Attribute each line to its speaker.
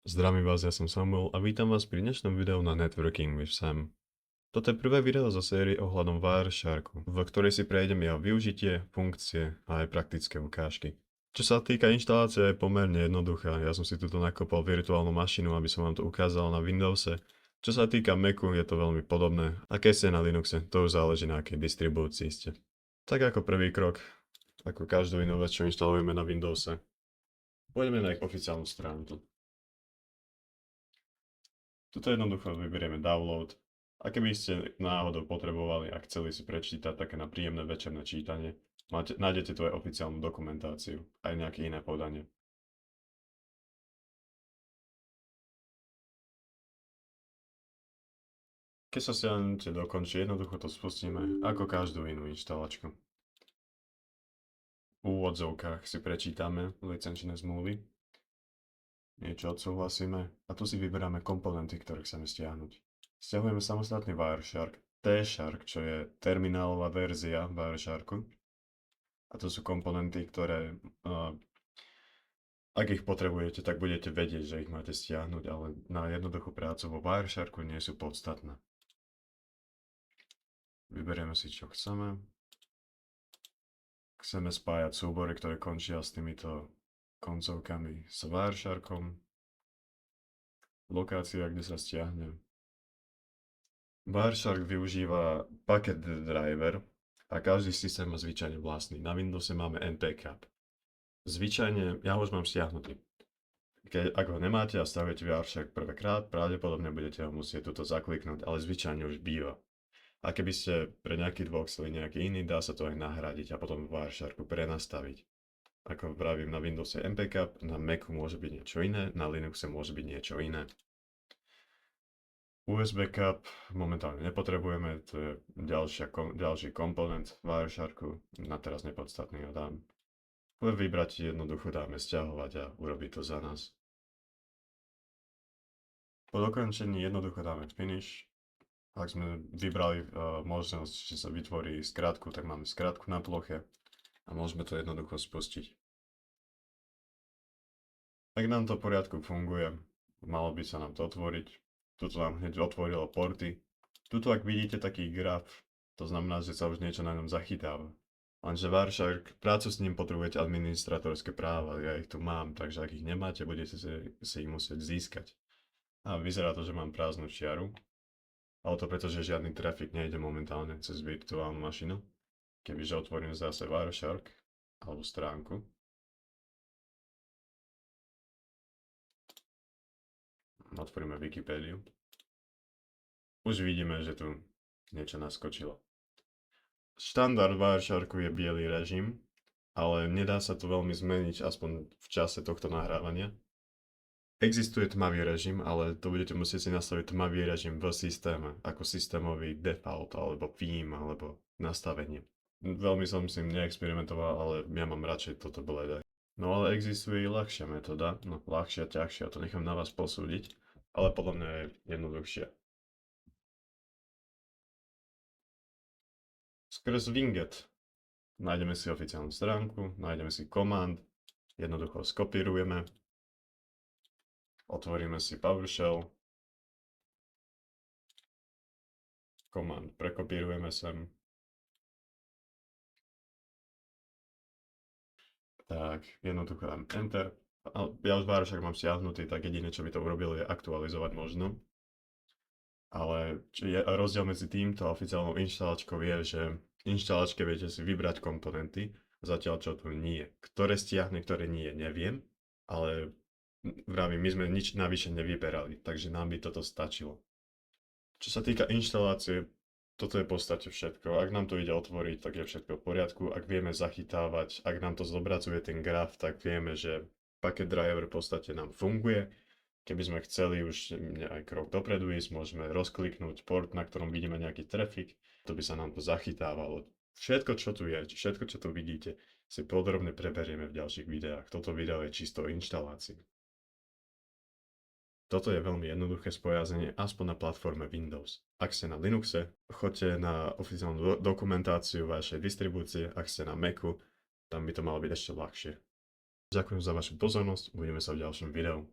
Speaker 1: Zdravím vás, ja som Samuel a vítam vás pri dnešnom videu na Networking with Sam. Toto je prvé video zo série ohľadom Wiresharku, v ktorej si prejdem jeho využitie, funkcie a aj praktické ukážky. Čo sa týka inštalácie, je pomerne jednoduchá. Ja som si tuto nakopal virtuálnu mašinu, aby som vám to ukázal na Windowse. Čo sa týka Macu, je to veľmi podobné. A keď ste na Linuxe, to už záleží na akej distribúcii ste. Tak ako prvý krok, ako každú inú vec, čo inštalujeme na Windowse, pôjdeme na ich oficiálnu stránku. Tuto jednoducho vyberieme download. A keby ste náhodou potrebovali a chceli si prečítať také na príjemné večerné čítanie, nájdete tu aj oficiálnu dokumentáciu, aj nejaké iné podanie. Keď sa stiahnete dokončí, jednoducho to spustíme ako každú inú inštalačku. V úvodzovkách si prečítame licenčné zmluvy, niečo odsúhlasíme a tu si vyberáme komponenty, ktoré chceme stiahnuť. Stiahujeme samostatný Wireshark, T-Shark, čo je terminálová verzia Wiresharku. A to sú komponenty, ktoré, ak ich potrebujete, tak budete vedieť, že ich máte stiahnuť, ale na jednoduchú prácu vo Wiresharku nie sú podstatné. Vyberieme si, čo chceme. Chceme spájať súbory, ktoré končia s týmito koncovkami s Wiresharkom. Lokácia, kde sa stiahne. Wireshark využíva packet driver a každý systém má zvyčajne vlastný. Na Windowse máme npcap. Zvyčajne, ja už mám stiahnutý. Ak ho nemáte a stavujete Wireshark prvýkrát, pravdepodobne budete ho musieť tuto zakliknúť, ale zvyčajne už býva. A keby ste pre nejaký dôvod chceli nejaký iný, dá sa to aj nahradiť a potom v Wiresharku prenastaviť. Ako vravím, na Windowse npcap, na Macu môže byť niečo iné, na Linuxe môže byť niečo iné. USB cap momentálne nepotrebujeme, to je ďalší komponent Wiresharku, na teraz nepodstatný ho dám. Len vybrať jednoducho dáme stiahovať a urobí to za nás. Po dokončení jednoducho dáme finish. Ak sme vybrali možnosť, že sa vytvorí skratku, tak máme skratku na ploche a môžeme to jednoducho spustiť. Ak nám to v poriadku funguje, malo by sa nám to otvoriť. Tuto nám hneď otvorilo porty. Tuto ak vidíte taký graf, to znamená, že sa už niečo na ňom zachytáva. Lenže Wireshark, prácu s ním potrebujete administratorské práva, ja ich tu mám, takže ak ich nemáte, budete si ich musieť získať. A vyzerá to, že mám prázdnu čiaru. Ale to preto, že žiadny trafik nejde momentálne cez virtuálnu mašinu. Kebyže otvorím zase Wireshark, alebo stránku. Otvoríme Wikipédiu. Už vidíme, že tu niečo naskočilo. Štandard Wiresharku je biely režim, ale nedá sa to veľmi zmeniť, aspoň v čase tohto nahrávania. Existuje tmavý režim, ale to budete musieť si nastaviť tmavý režim v systéme, ako systémový default, alebo theme, alebo nastavenie. Veľmi som s tým neexperimentoval, ale ja mám radšej toto bledé. No ale existuje i ľahšia metóda, no ľahšia, ťažšia, to nechám na vás posúdiť, ale podľa mňa je jednoduchšia. Skrz Winget nájdeme si oficiálnu stránku, nájdeme si command, jednoducho skopírujeme, otvoríme si PowerShell, command prekopírujeme sem. Tak, jednoducho dám Enter. Ja už Wireshark mám stiahnutý, tak jediné, čo by to urobil, je aktualizovať možno. Ale rozdiel medzi týmto a oficiálnou inštalačkou je, že v inštalačke viete si vybrať komponenty, zatiaľ čo tu nie. Ktoré stiahne, ktoré nie, neviem, ale vravím, my sme nič navyše nevyberali, takže nám by toto stačilo. Čo sa týka inštalácie, toto je v podstate všetko. Ak nám to ide otvoriť, tak je všetko v poriadku. Ak vieme zachytávať, ak nám to zobrazuje ten graf, tak vieme, že packet driver v podstate nám funguje. Keby sme chceli už aj krok dopredu ísť, môžeme rozkliknúť port, na ktorom vidíme nejaký trafik, to by sa nám to zachytávalo. Všetko, čo tu je, všetko, čo tu vidíte, si podrobne preberieme v ďalších videách. Toto video je čisto o inštalácii. Toto je veľmi jednoduché spojazenie, aspoň na platforme Windows. Ak ste na Linuxe, choďte na oficiálnu dokumentáciu vašej distribúcie, ak ste na Macu, tam by to malo byť ešte ľahšie. Ďakujem za vašu pozornosť, uvidíme sa v ďalšom videu.